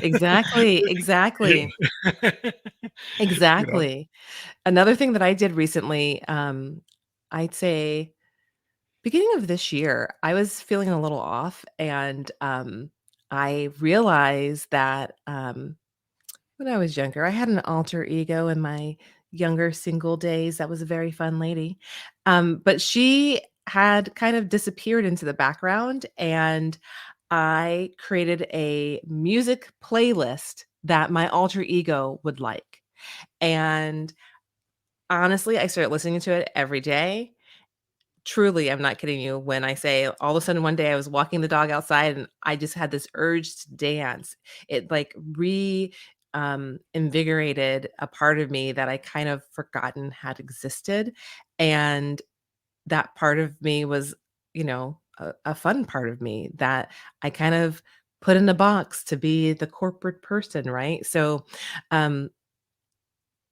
Exactly, exactly, Yeah. You know? exactly. Another thing that I did recently, I'd say beginning of this year, I was feeling a little off, and I realized that when I was younger, I had an alter ego in my younger single days. That was a very fun lady, but she had kind of disappeared into the background, and I created a music playlist that my alter ego would like, and honestly, I started listening to it every day. Truly, I'm not kidding you when I say all of a sudden one day I was walking the dog outside and I just had this urge to dance. It like invigorated a part of me that I kind of forgotten had existed. And that part of me was, a fun part of me that I kind of put in a box to be the corporate person, right? So, um,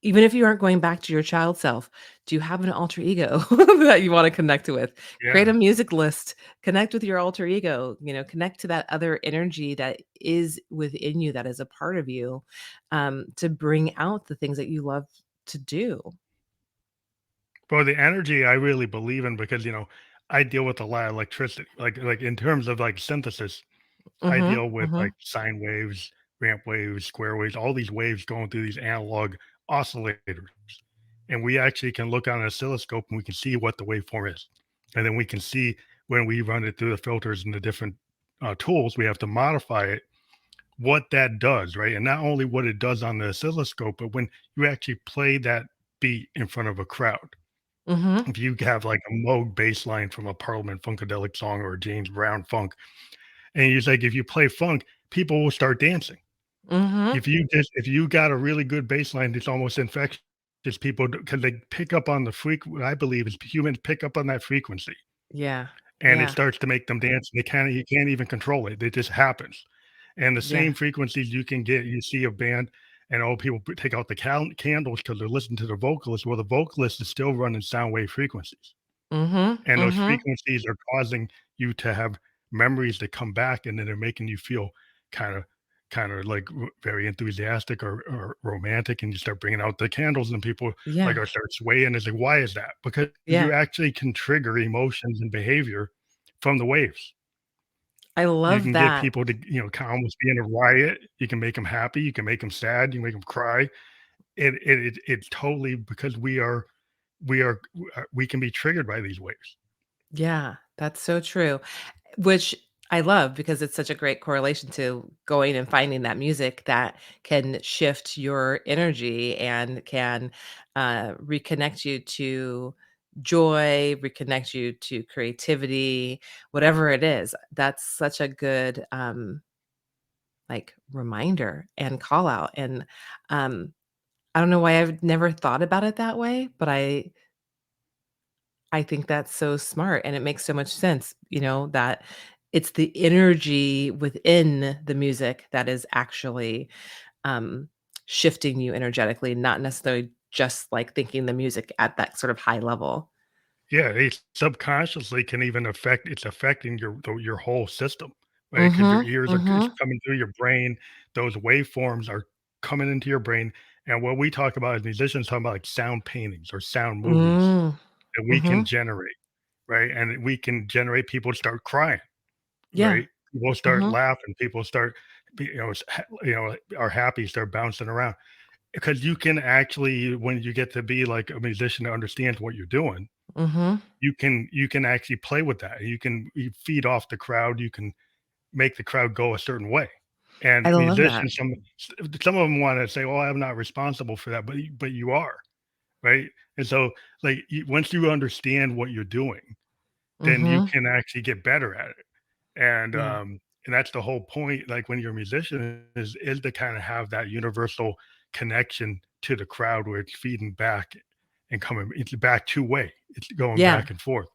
even if you aren't going back to your child self, do you have an alter ego that you wanna connect with? Create Yeah. a music list, connect with your alter ego, connect to that other energy that is within you, that is a part of you, to bring out the things that you love to do. Well, the energy I really believe in because, I deal with a lot of electricity, like in terms of like synthesis, I Mhm, deal with like mhm, sine waves, ramp waves, square waves, all these waves going through these analog oscillators. And we actually can look on an oscilloscope and we can see what the waveform is. And then we can see when we run it through the filters and the different tools, we have to modify it, what that does, right? And not only what it does on the oscilloscope, but when you actually play that beat in front of a crowd. mhm, If you have like a Moog bass line from a Parliament Funkadelic song or a James Brown funk, and he's like, if you play funk, people will start dancing. mhm. If you got a really good bass line, it's almost infectious. People because they pick up on the what I believe is humans pick up on that frequency, Yeah, and it yeah, starts to make them dance. They can't you can't even control it. It just happens. And the yeah. same frequencies you see a band, and all people take out the candles because they're listening to the vocalist. Well, the vocalist is still running sound wave frequencies. Mhm, And those mhm. frequencies are causing you to have memories that come back, and then they're making you feel kinda kinda, like, very enthusiastic or romantic, and you start bringing out the candles, and people, like, Yeah, are start swaying. It's like, "Why is that?" Because yeah. you actually can trigger emotions and behavior from the waves. I You love can get that. people to, kinda almost be in a riot. You can make them happy, you can make them sad, you can make them cry. It's totally because we can be triggered by these waves. Yeah, that's so true. Which I love because it's such a great correlation to going and finding that music that can shift your energy and can, reconnect you to joy, reconnect you to creativity, whatever it is. That's such a good, like, reminder and call out, and, um, I don't know why I've never thought about it that way, but I think that's so smart, and it makes so much sense, that it's the energy within the music that is actually, um, shifting you energetically, not necessarily just, like, thinking the music at that sort of high level. Yeah, it subconsciously can even it's affecting your whole system, right? Because your Mhm, ears are it's mhm, coming through your brain, those waveforms are coming into your brain, and what we talk about as musicians talk about, like, sound paintings or sound movies mm, that we can mhm, generate, right? And we can generate people to start crying, yeah, right? People start mhm, laughing, people start are happy, start bouncing around. Because you can actually when you get to be like a musician that understands what you're doing, mhm. you can actually play with that. You feed off the crowd. You can make the crowd go a certain way. And I love that. musicians, some of them want to say, "Oh, I'm not responsible for that," but you are, right? And so, like, once you understand what you're doing, then you Mhm, can actually get better at it. And yeah, and that's the whole point. Like when you're a musician, is to kind of have that universal connection to the crowd where it's feeding back and coming. It's back two way. It's going yeah. back and forth.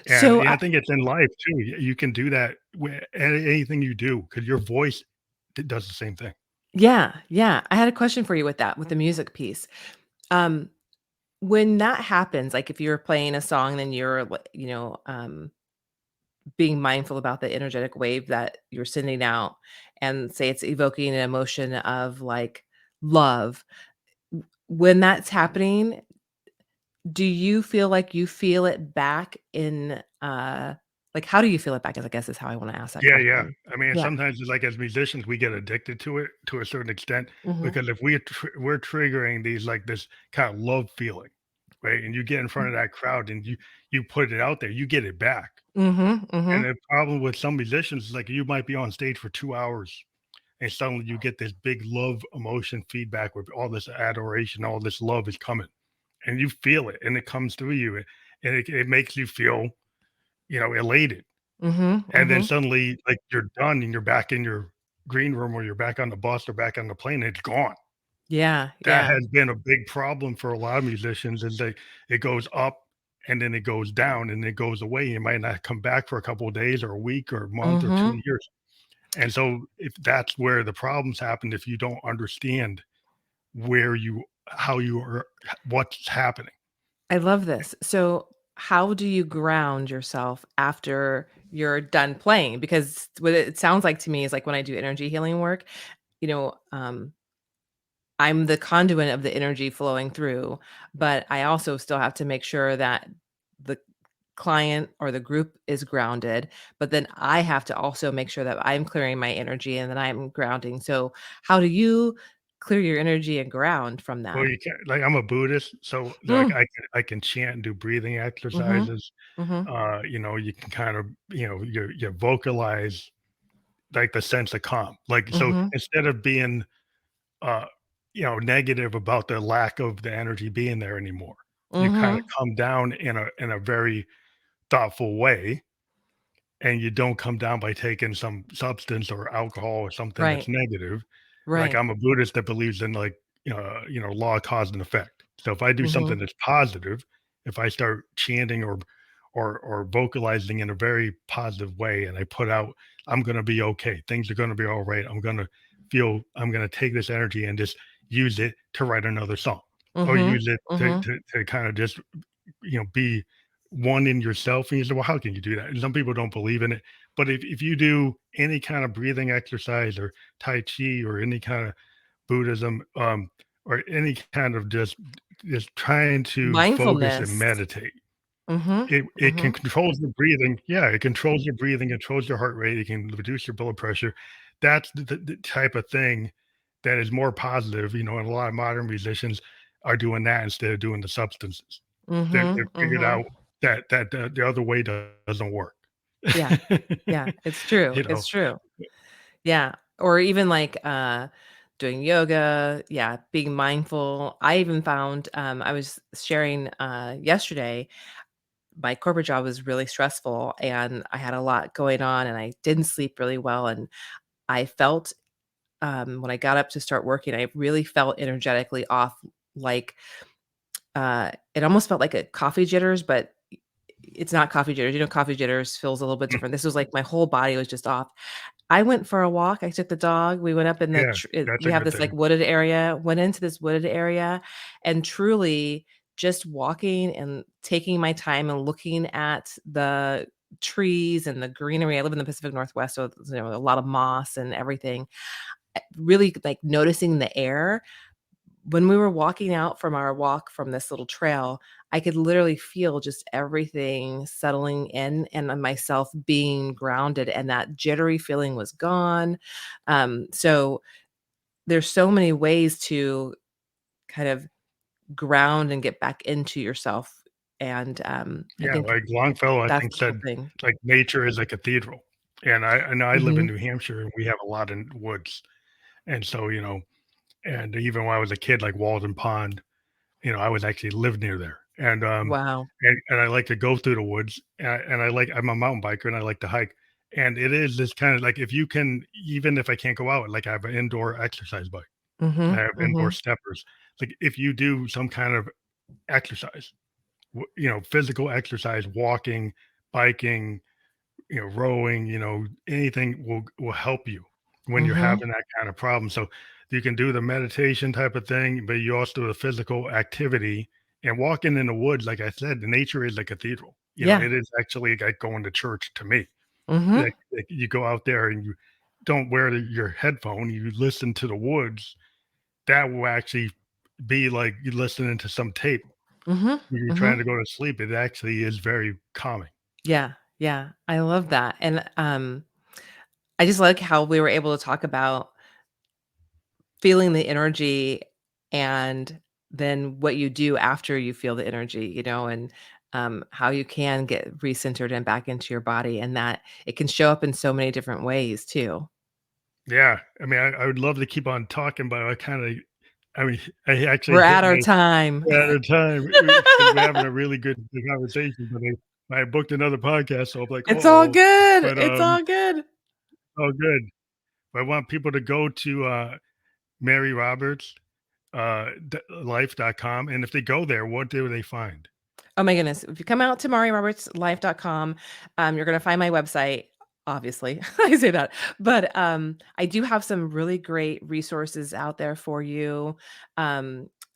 And So, yeah, I think it's in life too. You can do that with anything you do because your voice does the same thing. yeah, yeah, I had a question for you with that, with the music piece. Um, when that happens, like, if you're playing a song, then you're, being mindful about the energetic wave that you're sending out, and say it's evoking an emotion of, like, love. When that's happening, do you feel like you feel it back in, like, how do you feel it back, I guess is how I wanna ask that Yeah, yeah. question. I mean, Yeah. sometimes it's like as musicians, we get addicted to it to a certain extent Mhm. because if we're triggering these like this kind of love feeling, right? And you get in front of that crowd and you put it out there, you get it back. Mhm, And mhm, the problem with some musicians is like you might be on stage for 2 hours and suddenly you get this big love emotion feedback with all this adoration, all this love is coming, and you feel it, and it comes through you, and it makes you feel elated. mhm, And then mhm. suddenly, like, you're done and you're back in your green room or you're back on the bus or back on the plane, and it's gone. Yeah, That yeah. has been a big problem for a lot of musicians is it goes up and then it goes down and it goes away. You might not come back for a couple of days or a week or a month or 2 Mhm. years. And so if that's where the problems happen, if you don't understand where you how you are what's happening. I love this. So, how do you ground yourself after you're done playing? Because what it sounds like to me is like when I do energy healing work, you know, I'm the conduit of the energy flowing through, but I also still have to make sure that the client or the group is grounded, but then I have to also make sure that I'm clearing my energy and that I'm grounding. So, how do you clear your energy and ground from Well, that? you can't like, I'm a Buddhist, so, like, Mm. I can chant and do breathing Mhm. exercises. Mhm. You can kind of, you vocalize, like, the sense of calm. Like, so Mhm. instead of being, uh, negative about the lack of the energy being there anymore, you kinda Mhm. come down in a very thoughtful way, and you don't come down by taking some substance or alcohol or something that's Right. negative. Like, Right. I'm a Buddhist that believes in, like, law of cause and effect. So if I do something Mhm. that's positive, if I start chanting or vocalizing in a very positive way and I put out, "I'm gonna be okay. Things are gonna be alright. I'm gonna take this energy and just use it to write another song, or Mhm. use it to Mhm. to kinda just be one in yourself. And you say, well, how can you do that? And some people don't believe in it. But if you do any kind of breathing exercise or Tai Chi or any kind of Buddhism, or any kind of just trying to focus and Mindfulness. meditate, Mhm. it can Mhm. control your breathing. Yeah, it controls your breathing, controls your heart rate, it can reduce your blood pressure. That's the type of thing that is more positive, and a lot of modern musicians are doing that instead of doing the substances. They've Mhm. figured out Mhm. that the other way doesn't work. Yeah. Yeah, it's true, You know? it's true. Yeah, or even, like, doing yoga, yeah, being mindful. I even found, I was sharing, yesterday, my corporate job was really stressful, and I had a lot going on, and I didn't sleep really well, and I felt, when I got up to start working, I really felt energetically off, like, it almost felt like a coffee jitters, but it's not coffee jitters. Coffee jitters feels a little bit Mm, different. This was like my whole body was just off. I went for a walk. I took the dog. We went up in the yeah, that's we a have good this, like, thing. wooded area, went into this wooded area, and truly just walking and taking my time and looking at the trees and the greenery. I live in the Pacific Northwest, so, a lot of moss and everything. Really, like, noticing the air when we were walking out from our walk from this little trail, I could literally feel just everything settling in and myself being grounded, and that jittery feeling was gone. So there's so many ways to kind of ground and get back into yourself. And I Yeah, think like Longfellow, I that's think, the cool said, thing. like, "Nature is a cathedral." And I know I live in Mhm. New Hampshire, and we have a lot of woods. And so, and even when I was a kid, like Walden Pond, I was actually lived near there. Wow. And I like to go through the woods, I'm a mountain biker and I like to hike. And it is this kind of like, if you can, even if I can't go out, like I have an indoor exercise bike, I Mhm. have indoor Mhm. steppers. Like if you do some kind of exercise, physical exercise, walking, biking, rowing, anything will help you when you're Mhm. having that kind of problem. So you can do the meditation type of thing, but you also do the physical activity and walking in the woods. Like I said, the nature is a cathedral. Yeah. It is actually like going to church to me. Mhm. Like you go out there and you don't wear your headphone, you listen to the woods. That will actually be like you listening to some tape Mhm. when you're trying Mhm. to go to sleep. It actually is very calming. Yeah. Yeah. I love that. And I just like how we were able to talk about feeling the energy and then what you do after you feel the energy, and how you can get recentered and back into your body, and that it can show up in so many different ways too. Yeah, I mean, I would love to keep on talking, but I mean, I actually We're hit at our my time. at a time because we're having a really good conversation, but I booked another podcast, so I'm like, It's all "Uh-oh," good. but, It's all good. oh, good. I want people to go to, Mary Roberts, life.com, and if they go there, what do they find? Oh my goodness. If you come out to marirobertslife.com, you're going to find my website. obviously. I say that. But, I do have some really great resources out there for you.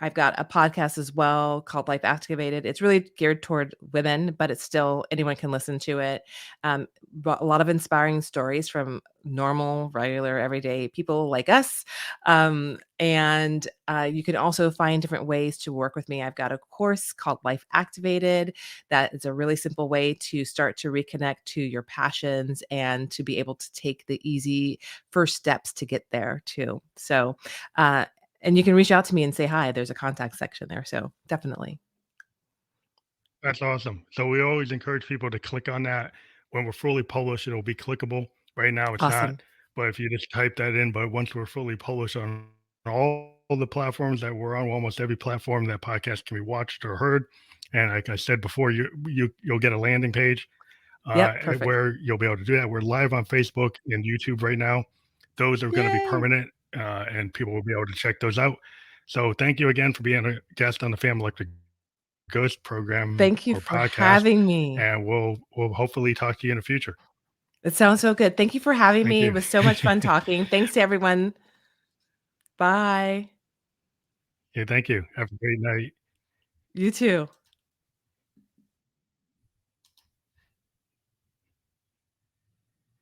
I've got a podcast as well called Life Activated. It's really geared toward women, but it's still anyone can listen to it. But a lot of inspiring stories from normal, regular, everyday people like us. And you can also find different ways to work with me. I've got a course called Life Activated that is a really simple way to start to reconnect to your passions and to be able to take the easy first steps to get there too. So, and you can reach out to me and say hi. There's a contact section there. So definitely. That's awesome. So we always encourage people to click on that. When we're fully published, it'll be clickable. Right now, it's not. Awesome. But if you just type that in, but once we're fully published on all the platforms that we're on, almost every platform that podcast can be watched or heard. And like I said before, you'll get a landing page Yep. Perfect. where you'll be able to do that. We're live on Facebook and YouTube right now. Those are going to be Yay. permanent, and people will be able to check those out. So thank you again for being a guest on the Family Electric Ghost program Thank you or for podcast, having me. and we'll hopefully talk to you in the future. It sounds so good. Thank you for having Thank me. It you. was so much fun talking. Thanks to everyone. Bye. Yeah, thank you. Have a great night. You too.